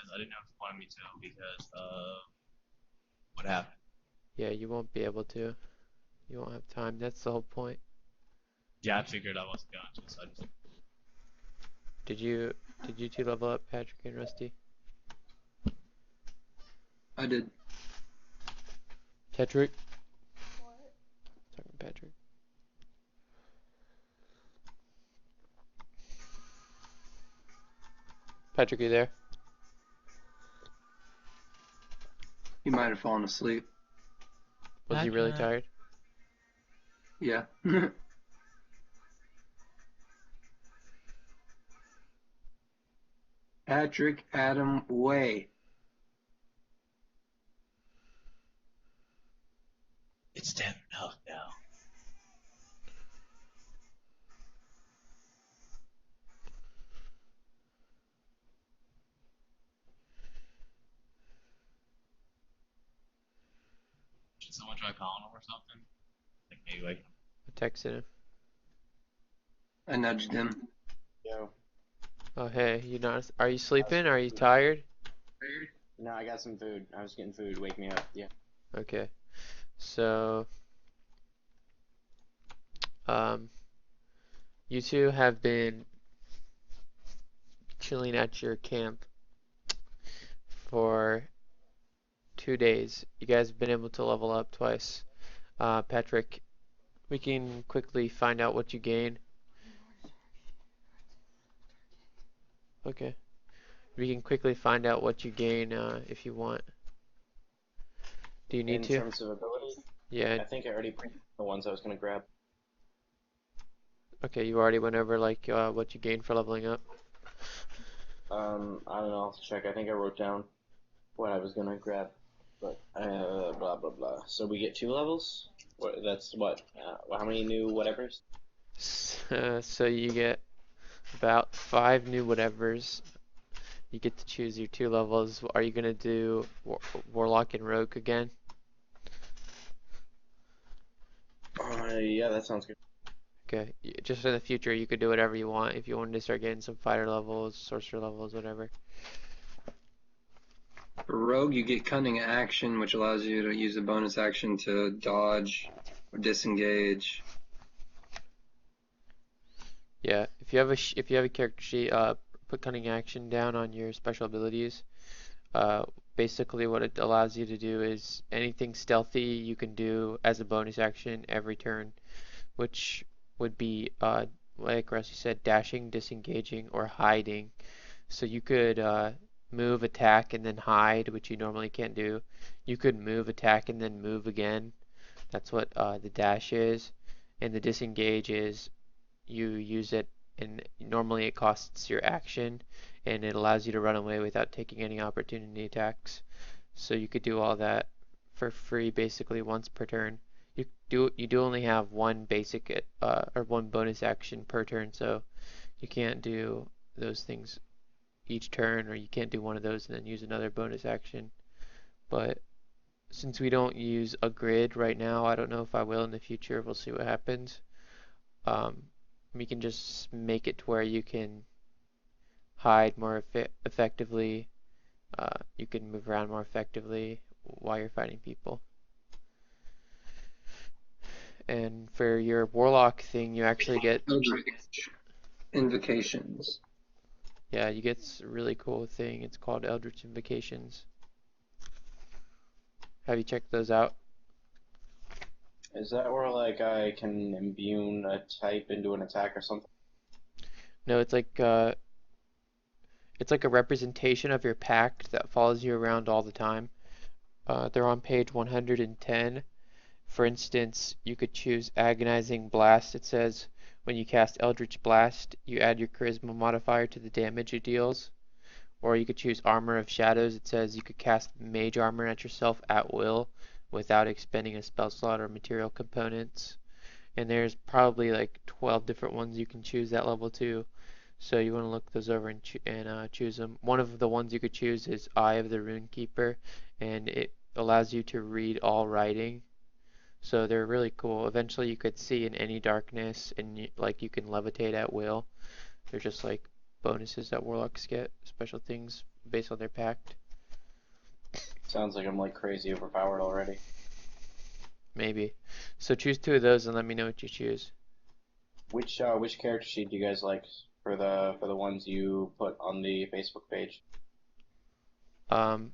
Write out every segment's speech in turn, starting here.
because I didn't know if you wanted me to because of what happened. Yeah, you won't be able to. You won't have time. That's the whole point. Yeah, I figured I wasn't going to, so I just. Did you did you two level up, Patrick and Rusty? I did. Patrick? Talking Patrick. Patrick, you there? He might have fallen asleep. Was he really Patrick. tired? Yeah. Patrick Adam Way. It's damn enough now. Should someone try calling him or something? Like maybe like. I texted him. I nudged him. Yo, Oh hey, you not? Are you I was sleeping? Are you getting food. tired? No, I got some food. I was getting food. Wake me up. Yeah. Okay. So, um, you two have been chilling at your camp for 2 days. You guys have been able to level up twice. Patrick, we can quickly find out what you gain. Okay. We can quickly find out what you gain if you want. Do you need In to? terms of abilities, Yeah. I think I already printed the ones I was gonna grab. Okay, you already went over like what you gain for leveling up. I don't know. I'll have to check. I think I wrote down what I was gonna grab, but blah blah blah. So we get 2 levels. What? That's what? How many new whatevers? So you get about 5 new whatevers. You get to choose your 2 levels. Are you gonna do Warlock and Rogue again? Yeah, that sounds good. Okay, just in the future you could do whatever you want. If you wanted to start getting some fighter levels, sorcerer levels, whatever. For Rogue, you get Cunning Action, which allows you to use a bonus action to dodge or disengage. Yeah, if you have a character sheet, put cunning action down on your special abilities. Uh, Basically what it allows you to do is anything stealthy you can do as a bonus action every turn, which would be like Rusty said, dashing, disengaging, or hiding. So you could move, attack, and then hide, which you normally can't do. You could move, attack, and then move again. That's what the dash is. And the disengage is you use it, and normally it costs your action, and it allows you to run away without taking any opportunity attacks. So you could do all that for free basically once per turn. You do only have one basic or one bonus action per turn, so you can't do those things each turn, or you can't do one of those and then use another bonus action. But since we don't use a grid right now, I don't know if I will in the future. We'll see what happens. Um, we can just make it to where you can hide more effectively. You can move around more effectively while you're fighting people. And for your warlock thing, you actually get, Eldritch Invocations. yeah, you get a really cool thing. It's called Eldritch Invocations. Have you checked those out? Is that where like I can imbue a type into an attack or something? No, it's like a representation of your pact that follows you around all the time. They're on page 110. For instance, you could choose Agonizing Blast. It says when you cast Eldritch Blast, you add your Charisma modifier to the damage it deals. Or you could choose Armor of Shadows. It says you could cast Mage Armor at yourself at will without expending a spell slot or material components. And there's probably like 12 different ones you can choose at level 2. So you want to look those over and choose them. One of the ones you could choose is Eye of the Runekeeper, and it allows you to read all writing. So they're really cool. Eventually you could see in any darkness, and like you can levitate at will. They're just like bonuses that warlocks get, special things based on their pact. Sounds like I'm like crazy overpowered already. Maybe. So choose two of those and let me know what you choose. Which character sheet do you guys like for the ones you put on the Facebook page? Um,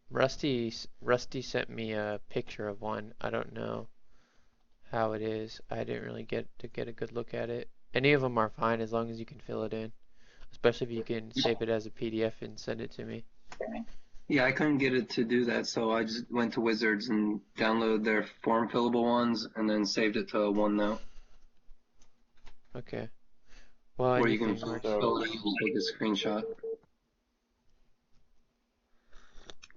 Rusty sent me a picture of one. I don't know how it is. I didn't really get to get a good look at it. Any of them are fine as long as you can fill it in, especially if you can save it as a PDF and send it to me. Yeah, I couldn't get it to do that, so I just went to Wizards and downloaded their form fillable ones and then saved it to OneNote Okay. Well, where you can anything works. fill it in and take a screenshot.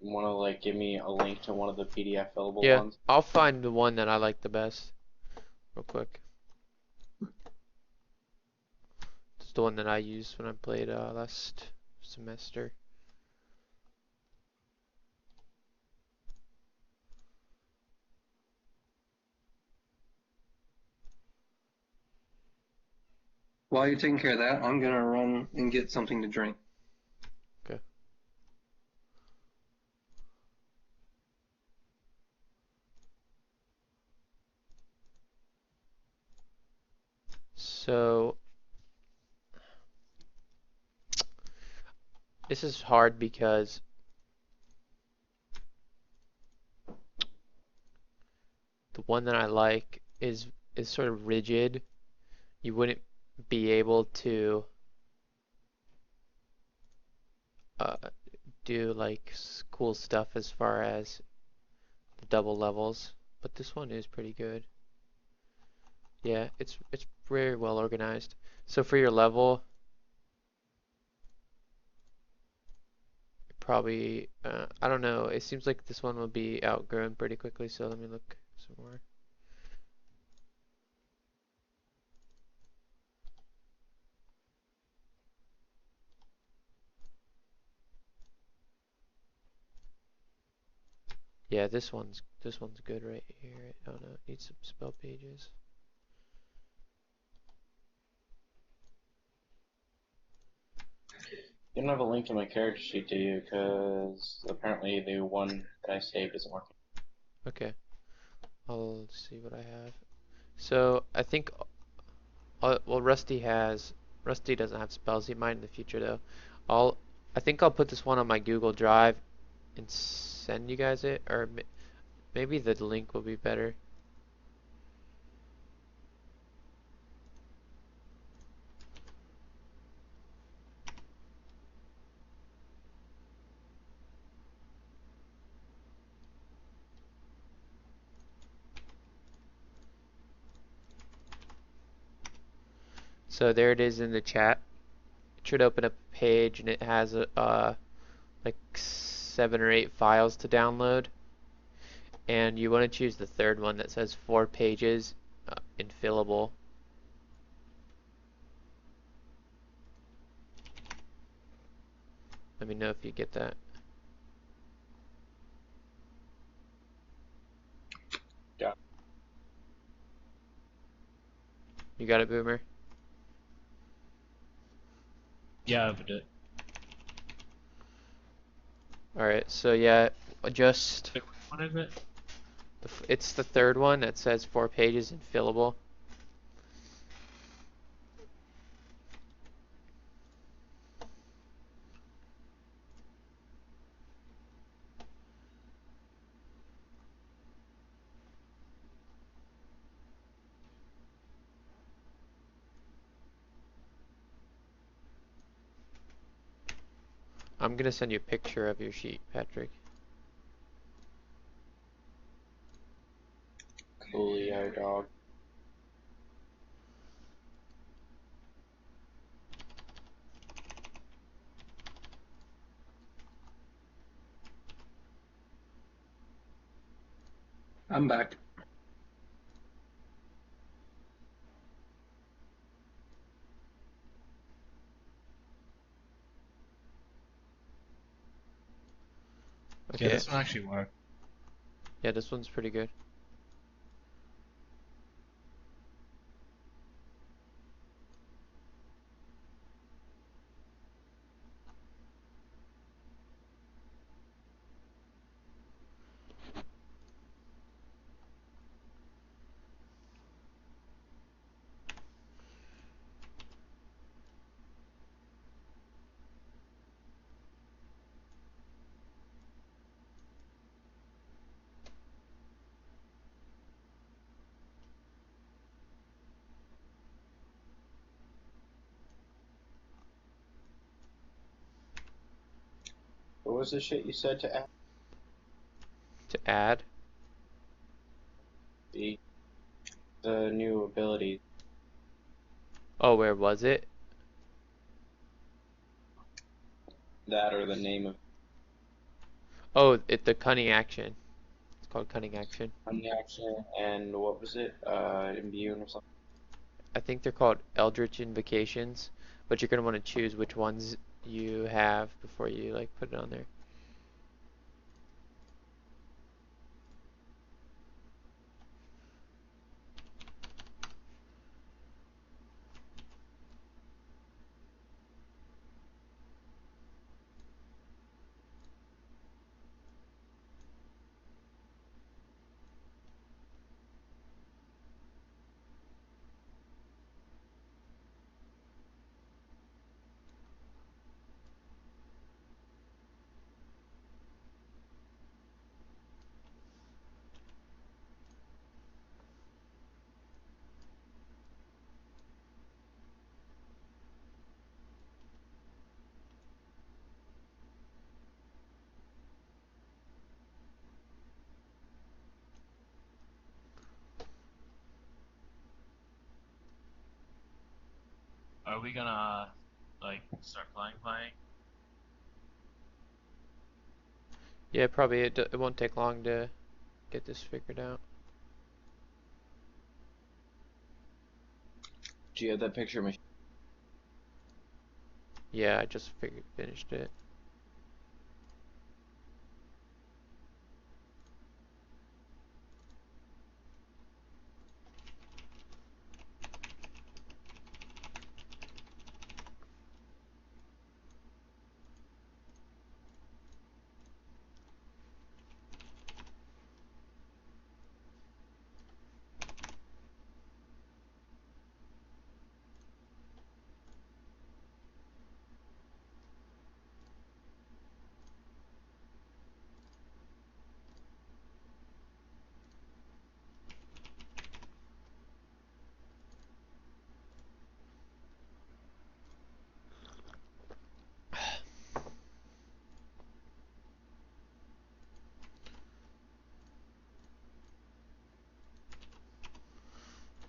Want to like give me a link to one of the PDF fillable Yeah, ones? I'll find the one that I like the best real quick. It's the one that I used when I played last semester. While you're taking care of that, I'm gonna run and get something to drink. Okay. So this is hard because the one that I like is sort of rigid. You wouldn't be able to uh, do like cool stuff as far as the double levels, but this one is pretty good. Yeah, it's very well organized. So for your level, probably I don't know. It seems like this one will be outgrown pretty quickly. So let me look some more. Yeah, this one's good right here. Oh no, it needs some spell pages. You don't have a link to my character sheet, do you? Because apparently the one that I saved isn't working. Okay, I'll see what I have. So I think well, Rusty doesn't have spells. He might in the future though. I think I'll put this one on my Google Drive and send you guys it, or maybe the link will be better. So there it is in the chat. It should open up a page and it has like 7 or 8 files to download. And you want to choose the third one that says 4 pages in fillable. Let me know if you get that. Yeah. You got it, Boomer? Yeah, I opened it. Alright, so yeah, just Wait, which one is it? it's the third one that says 4 pages in fillable. I'm gonna send you a picture of your sheet, Patrick. Coolio, dog. I'm back. Yeah, Okay. this one actually worked. Yeah, this one's pretty good. What was the shit you said to add? To add, The new ability. oh, where was it? That or the name of Oh, the cunning action. It's called cunning action. the action and what was it? Immune or something. I think they're called Eldritch Invocations, but you're gonna want to choose which ones you have before you like put it on there. Are we gonna like start playing? Yeah, probably it won't take long to get this figured out. Do you have that picture machine? Yeah, I just finished it.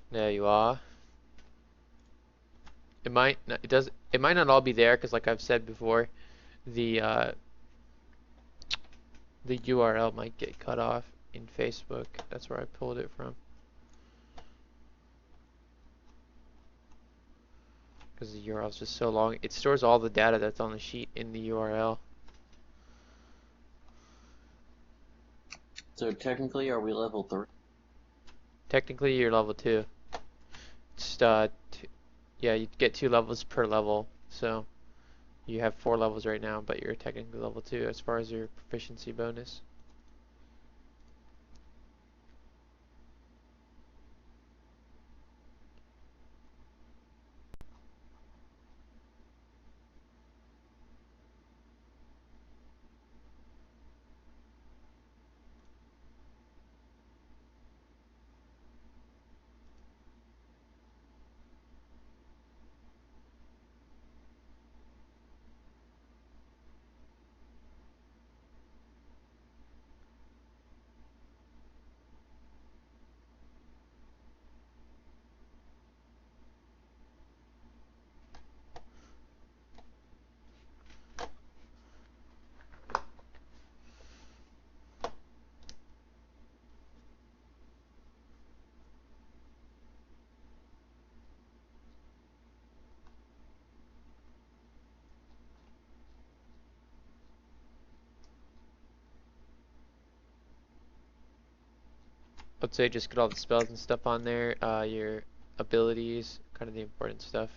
There you are. It might not all be there because like I've said before, the the URL might get cut off in Facebook. That's where I pulled it from. Because the URL is just so long. It stores all the data that's on the sheet in the URL. So technically, are we level 3? Technically, you're level 2. Just, yeah, you get 2 levels per level. So, you have 4 levels right now, but you're technically level 2 as far as your proficiency bonus. I'd say just get all the spells and stuff on there. Your abilities, kind of the important stuff.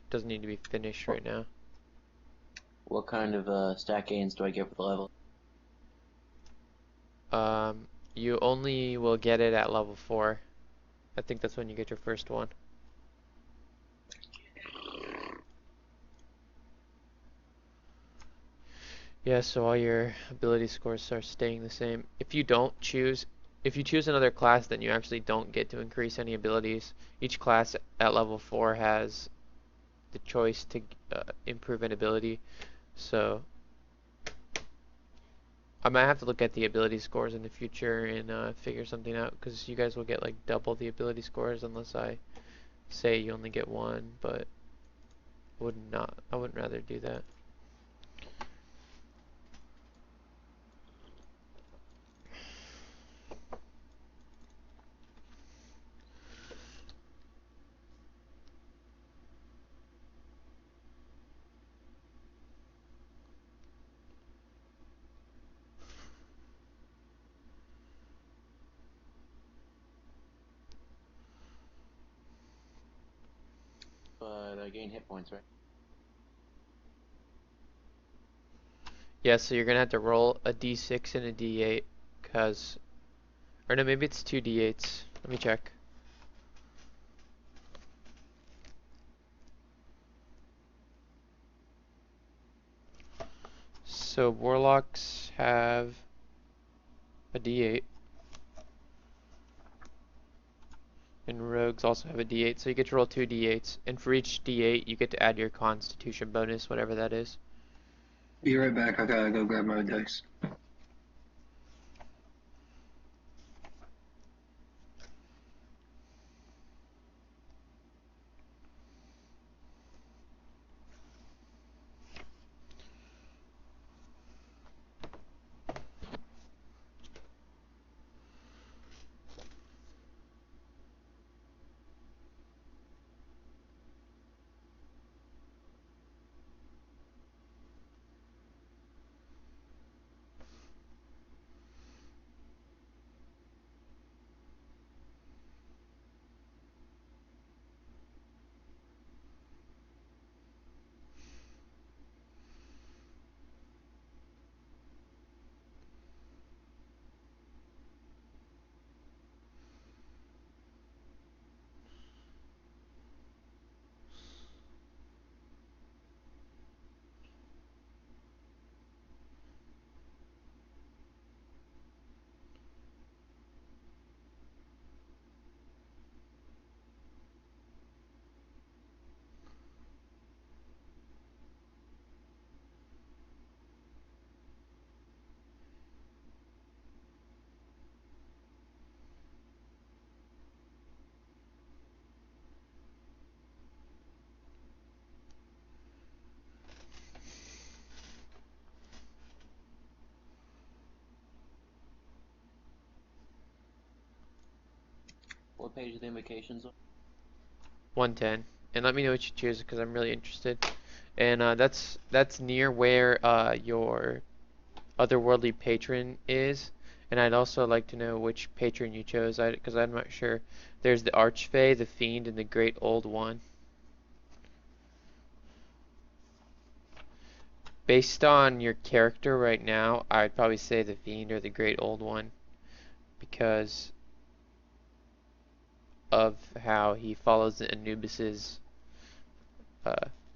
Doesn't need to be finished right now. What kind of stat gains do I get for the level? You only will get it at level 4. I think that's when you get your first one. Yeah, so all your ability scores are staying the same. If you choose another class, then you actually don't get to increase any abilities. Each class at level 4 has the choice to improve an ability. So I might have to look at the ability scores in the future and figure something out, because you guys will get like double the ability scores unless I say you only get one, but I wouldn't rather do that. But I gain hit points, right? Yeah, so you're gonna have to roll a d6 and a d8, cause, or no, maybe it's two d8s. Let me check. So warlocks have a d8, and rogues also have a d8. So you get to roll two d8s, and for each d8 you get to add your Constitution bonus, whatever that is. Be right back. I gotta go grab my dice. What page are the invocations on? 110, and let me know what you choose, because I'm really interested. And that's near where your otherworldly patron is, and I'd also like to know which patron you chose, because I'm not sure. There's the Archfey, the Fiend, and the Great Old One. Based on your character right now, I'd probably say the Fiend or the Great Old One, because of how he follows the Anubis's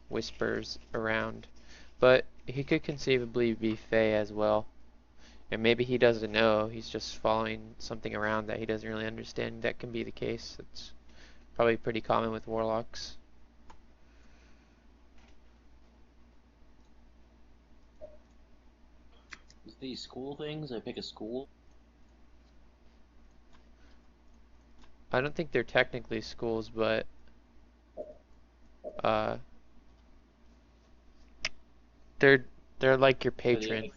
whispers around. But he could conceivably be Fey as well. And maybe he doesn't know, he's just following something around that he doesn't really understand. That can be the case. It's probably pretty common with warlocks. Is these school things? I pick a school? I don't think they're technically schools, but uh, they're they're like your Or the patron.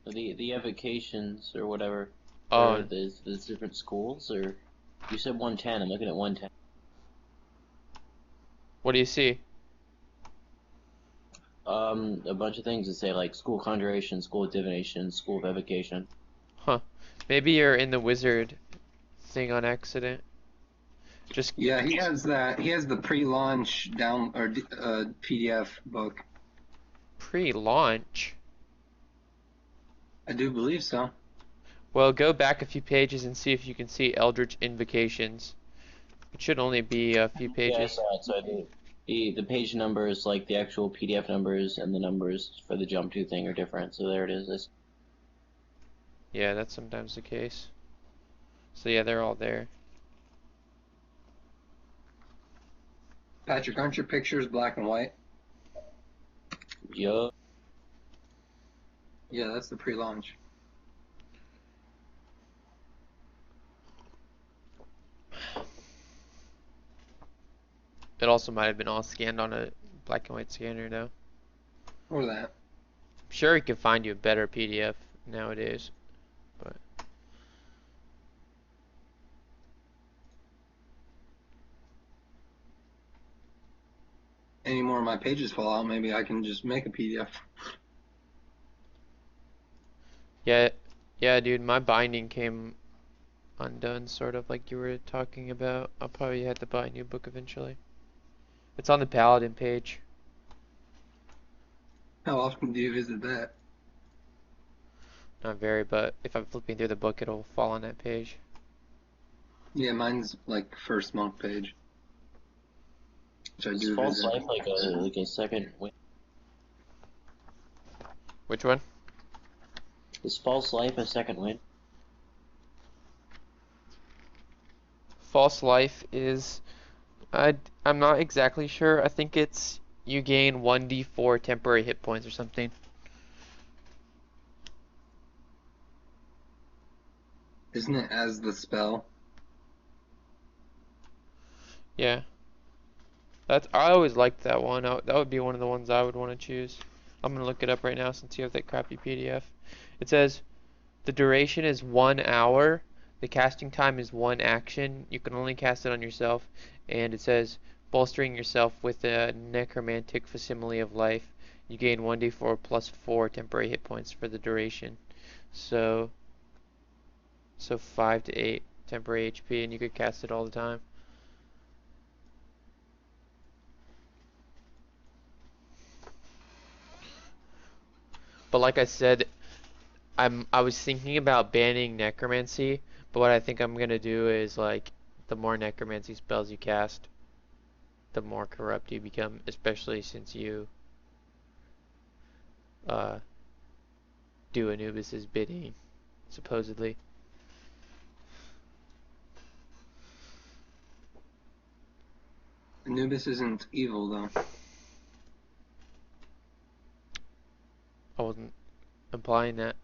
the evocations or whatever. Or Oh, there's different schools, or you said 110. I'm looking at 110. what do you see? A bunch of things that say like school conjuration, school of divination, school of evocation. Huh. Maybe you're in the wizard thing on accident. Just Yeah, he has that. He has the pre-launch down or PDF book. pre-launch. I do believe so. Well, go back a few pages and see if you can see Eldritch Invocations. It should only be a few Yeah, I pages. saw it. So the page numbers, like the actual PDF numbers, and the numbers for the jump to thing are different. So there it is. Yeah, that's sometimes the case. So yeah, they're all there. Patrick, aren't your pictures black and white? Yup. Yeah, that's the pre-launch. It also might have been all scanned on a black and white scanner, though. Or that. I'm sure he can find you a better PDF nowadays, but Any more of my pages fall out, maybe I can just make a PDF. yeah, dude, my binding came undone, sort of like you were talking about. I'll probably have to buy a new book eventually. It's on the Paladin page. How often do you visit that? Not very, but if I'm flipping through the book, it'll fall on that page. Yeah, mine's like first monk page, which I Is do false visit. life like a second win? Which one? Is false life a second win? False life is... I'm not exactly sure. I think it's you gain 1d4 temporary hit points or something. Isn't it as the spell? Yeah. I always liked that one. That would be one of the ones I would want to choose. I'm gonna look it up right now since you have that crappy PDF. It says the duration is 1 hour. The casting time is 1 action. You can only cast it on yourself. And it says bolstering yourself with a necromantic facsimile of life. You gain 1d4 plus 4 temporary hit points for the duration. So 5 to 8 temporary HP, and you could cast it all the time. But like I said, I was thinking about banning necromancy, but what I think I'm gonna do is like the more necromancy spells you cast, the more corrupt you become, especially since you uh, do Anubis's bidding, supposedly. Anubis isn't evil though. I wasn't implying that.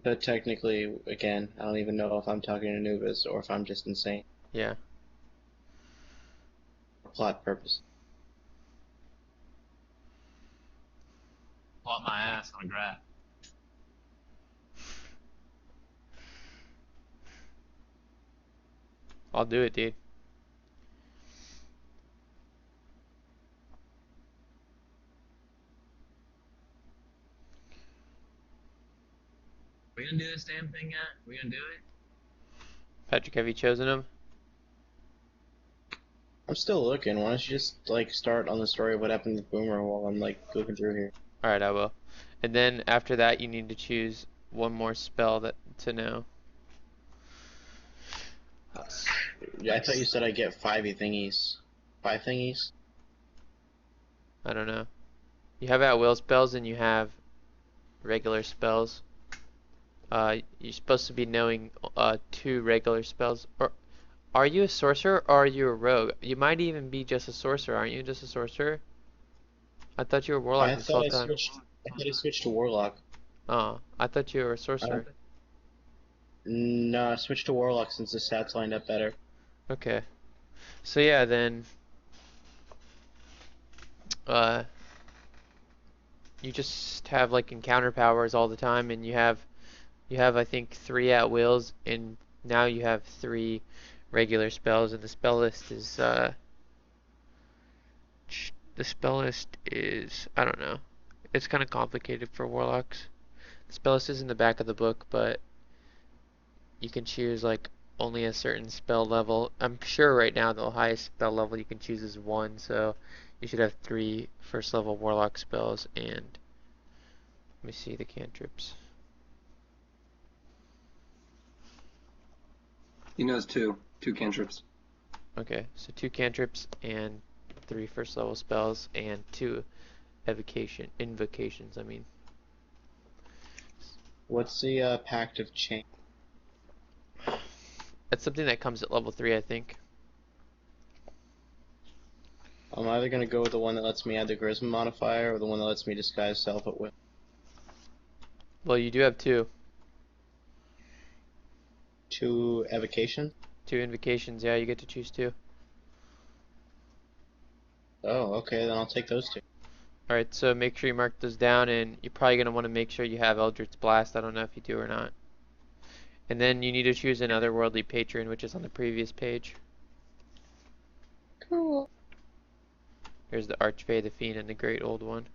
But technically, again, I don't even know if I'm talking to Anubis or if I'm just insane. Yeah. For plot purpose. Plot my ass on a graph. I'll do it, dude. We gonna do this damn thing yet? We gonna do it? Patrick, have you chosen him? I'm still looking. Why don't you just like start on the story of what happened with Boomer while I'm like looking through here? Alright, I will. And then after that, you need to choose one more spell to know. Yeah, I thought you said I get 5 thingies. 5 thingies? I don't know. You have at will spells and you have regular spells. You're supposed to be knowing 2 regular spells. Or are you a sorcerer or are you a rogue? You might even be just a sorcerer, aren't you? Just a sorcerer? I thought you were a warlock I this thought whole I time. switched to Warlock. Oh, I thought you were a sorcerer. No, I switched to Warlock since the stats lined up better. Okay. So yeah, then uh you just have like encounter powers all the time, and you have I think 3 at wills, and now you have 3 regular spells, and the spell list is I don't know. It's kind of complicated for warlocks. The spell list is in the back of the book, but you can choose like only a certain spell level. I'm sure right now the highest spell level you can choose is 1, so you should have 3 first level warlock spells, and let me see the cantrips. He knows two cantrips. Okay, so 2 cantrips and 3 first level spells and 2 invocations, I mean. What's the Pact of Chain? That's something that comes at level 3, I think. I'm either gonna go with the one that lets me add the charisma modifier or the one that lets me disguise self at will. Well, you do have two. 2 evocation? Two invocations, yeah, you get to choose two. Oh, okay, then I'll take those 2. Alright, so make sure you mark those down, and you're probably going to want to make sure you have Eldritch Blast. I don't know if you do or not. And then you need to choose an otherworldly patron, which is on the previous page. Cool. Here's the Archfey, the Fiend, and the Great Old One.